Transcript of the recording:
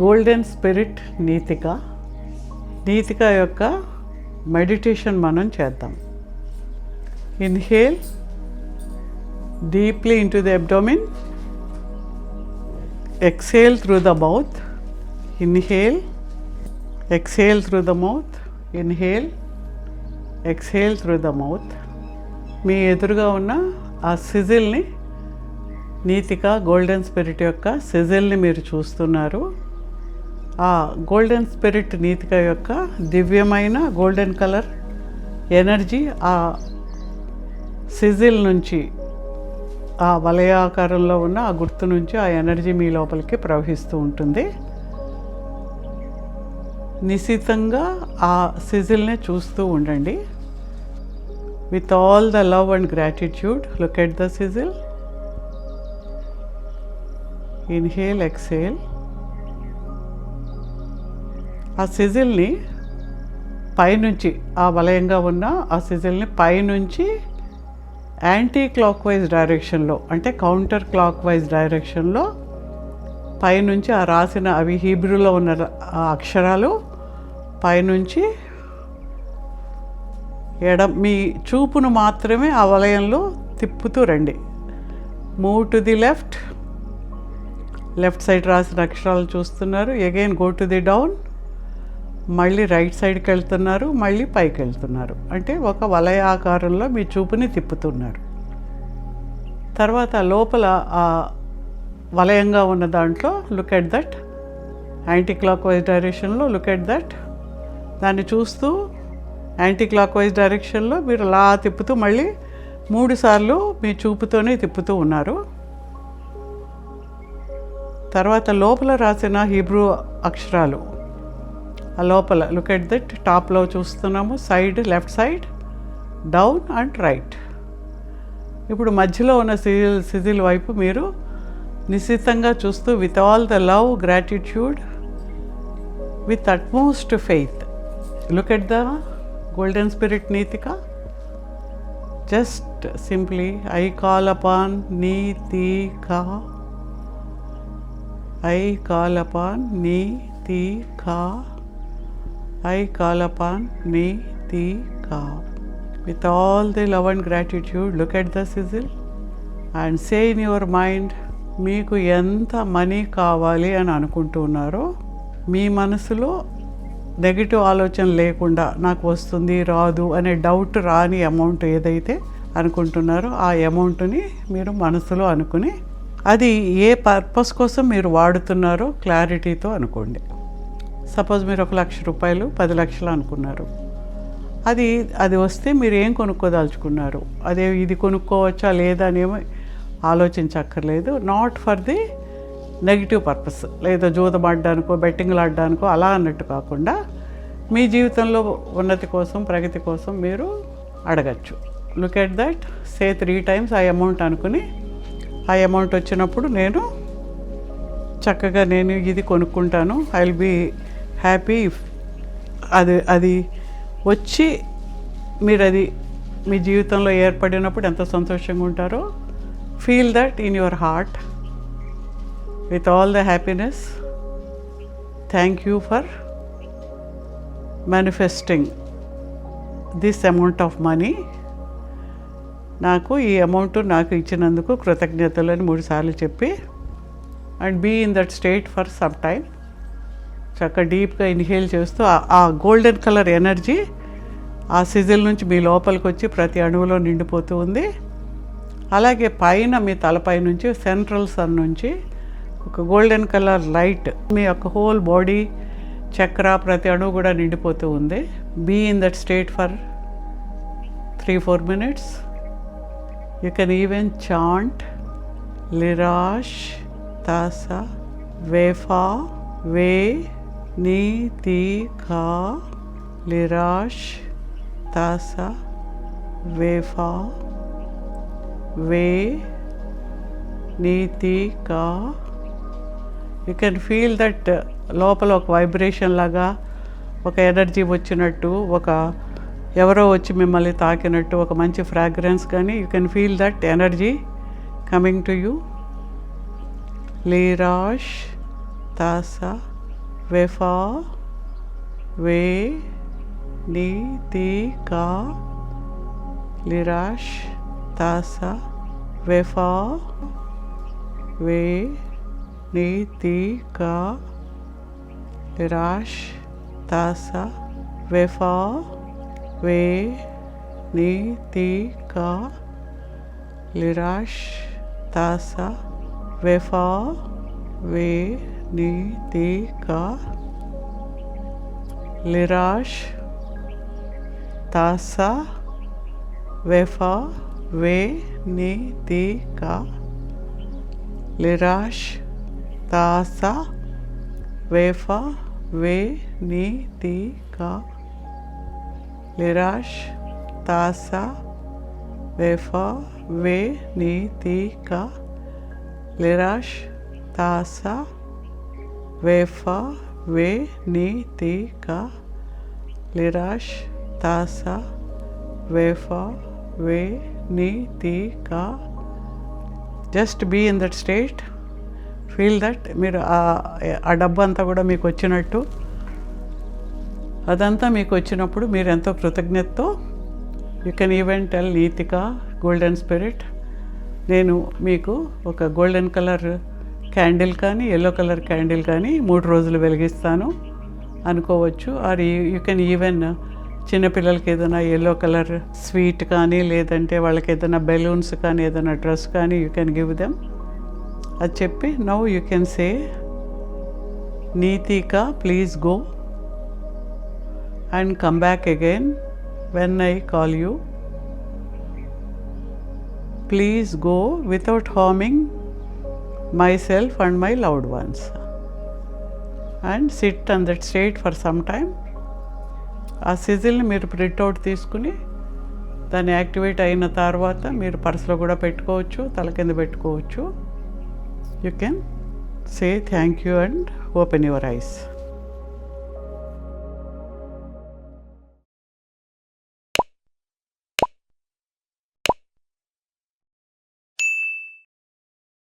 Golden spirit నీతిక. నీతిక యొక్క meditation మనం చేద్దాం. Inhale deeply into the abdomen, exhale through the mouth, inhale, exhale through the mouth, inhale, exhale through the mouth. మీ ఎదురుగా ఉన్న ఆ సిజిల్ని, నీతిక golden spirit యొక్క సిజిల్ని మీరు చూస్తున్నారు. ఆ గోల్డెన్ స్పిరిట్ నీతిక యొక్క దివ్యమైన గోల్డెన్ కలర్ ఎనర్జీ ఆ సిజిల్ నుంచి, ఆ వలయాకారంలో ఉన్న ఆ గుర్తు నుంచి ఆ ఎనర్జీ మీ లోపలికి ప్రవహిస్తూ ఉంటుంది. నిశితంగా ఆ సిజిల్ని చూస్తూ ఉండండి. With all the love and gratitude look at the సిజిల్. Inhale, exhale. ఆ సిజిల్ని పైనుంచి, ఆ వలయంగా ఉన్న ఆ సిజిల్ని పైనుంచి యాంటీ క్లాక్ వైజ్ డైరెక్షన్లో, అంటే కౌంటర్ క్లాక్ వైజ్ డైరెక్షన్లో పైనుంచి ఆ రాసిన, అవి హీబ్రూలో ఉన్న ఆ అక్షరాలు పైనుంచి మీ చూపును మాత్రమే ఆ వలయంలో తిప్పుతూ రండి. Move to the left side రాసిన అక్షరాలు చూస్తున్నారు. Again go to the down, మళ్ళీ రైట్ సైడ్కి వెళ్తున్నారు, మళ్ళీ పైకి వెళ్తున్నారు. అంటే ఒక వలయ ఆకారంలో మీ చూపుని తిప్పుతున్నారు. తర్వాత లోపల ఆ వలయంగా ఉన్న దాంట్లో look at that, anti clock wise డైరెక్షన్లో లుక్ ఎట్ దట్. దాన్ని చూస్తూ యాంటీ క్లాక్ వైజ్ డైరెక్షన్లో మీరు అలా తిప్పుతూ మళ్ళీ 3 సార్లు మీ చూపుతోనే తిప్పుతూ ఉన్నారు. తర్వాత లోపల రాసిన హీబ్రూ అక్షరాలు, ఆ లోపల లుక్ ఎట్ దట్, టాప్లో చూస్తున్నాము, side, left side, down and right. ఇప్పుడు మధ్యలో ఉన్న సిజిల్ వైపు మీరు నిశ్చితంగా చూస్తూ with all the love, gratitude, with utmost faith look at the golden spirit Nitika. Just simply I call upon Nitika, I call upon Nitika, I call upon Nitika. With all the love and gratitude, look at the sizzle and say in your mind, మీకు ఎంత money కావాలి అని అనుకుంటున్నారో, మీ మనసులో negative ఆలోచన లేకుండా నాకు వస్తుంది రాదు అనే డౌట్ రాని అమౌంట్ ఏదైతే అనుకుంటున్నారో ఆ అమౌంట్ని మీరు మనసులో అనుకుని, అది ఏ పర్పస్ కోసం మీరు వాడుతున్నారో క్లారిటీతో అనుకోండి. సపోజ్ మీరు 1,00,000 రూపాయలు 10 లక్షలు అనుకున్నారు. అది వస్తే మీరు ఏం కొనుక్కోదలుచుకున్నారు, అదే ఇది కొనుక్కోవచ్చా లేదా అనేమో ఆలోచించక్కర్లేదు. Not for the negative purpose, లేదా జూదం ఆడడానికో బెట్టింగ్లు ఆడడానికో అలా అన్నట్టు కాకుండా మీ జీవితంలో ఉన్నతి కోసం, ప్రగతి కోసం మీరు అడగచ్చు. Look at that, say 3 times ఆ అమౌంట్ అనుకుని, ఆ అమౌంట్ వచ్చినప్పుడు నేను చక్కగా నేను ఇది కొనుక్కుంటాను, I will be happy if అది వచ్చి మీరు అది మీ జీవితంలో ఏర్పడినప్పుడు ఎంత సంతోషంగా ఉంటారో, feel that in your heart with all the happiness. Thank you for manifesting this amount of money. నాకు ఈ అమౌంట్ నాకు ఇచ్చినందుకు కృతజ్ఞతలు అని 3 సార్లు చెప్పి, and be in that state for some time. చక్కగా డీప్గా ఇన్హేల్ చేస్తూ ఆ గోల్డెన్ కలర్ ఎనర్జీ ఆ సిజిల్ నుంచి మీ లోపలికి వచ్చి ప్రతి అణువులో నిండిపోతూ ఉంది. అలాగే పైన మీ తలపై నుంచి, సెంట్రల్ సన్ నుంచి ఒక గోల్డెన్ కలర్ లైట్ మీ యొక్క హోల్ బాడీ చక్ర ప్రతి అణువు కూడా నిండిపోతూ ఉంది. Be in that state for 3-4 minutes. You can even chant లిరాష్ తాసా వేఫా వే నీతికా, లిరాష్ తాసా వేఫా వే Nitika. You can feel that లోపల ఒక వైబ్రేషన్ లాగా, ఒక ఎనర్జీ వచ్చినట్టు, ఒక ఎవరో వచ్చి మిమ్మల్ని తాకినట్టు, ఒక మంచి ఫ్రాగ్రెన్స్ కానీ, you can feel that energy coming to you. లిరాష్ తాసా वेफा वे नी ती का लिराश तासा वेफा वे नी ती का लिराश तासा वेफा वे नी ती का लिराश तासा वेफा वे नी ती का लिराश तासा वेफा वे नी ती का लिराश तासा वेफा वे नी ती का लिराश तासा वेफा वे नी ती का लिराश तासा वेफा वे नी ती का लिराश तासा वेफा वे नी ती का. Just be in that state. Feel that మీరు ఆ డబ్బు అంతా కూడా మీకు వచ్చినట్టు, అదంతా మీకు వచ్చినప్పుడు మీరు ఎంతో కృతజ్ఞతతో you can even tell Nitika golden spirit, నేను మీకు ఒక గోల్డెన్ కలర్ క్యాండిల్ కానీ ఎల్లో కలర్ క్యాండిల్ కానీ 3 రోజులు వెలిగిస్తాను అనుకోవచ్చు. ఆర్ యూ కెన్ ఈవెన్ చిన్నపిల్లలకి ఏదైనా ఎల్లో కలర్ స్వీట్ కానీ లేదంటే వాళ్ళకి ఏదైనా బెలూన్స్ కానీ ఏదైనా డ్రెస్ కానీ యూ కెన్ గివ్ దెమ్. అది చెప్పి now you can say Nitika please go and come back again when I call you. Please go without harming myself and my loved ones, and sit on that state for some time. ఆ సిజిల్ని మీరు printout తీసుకుని దాన్ని activate అయిన తర్వాత మీరు పర్సులో కూడా పెట్టుకోవచ్చు, తల కింద పెట్టుకోవచ్చు. You can say thank you and open your eyes.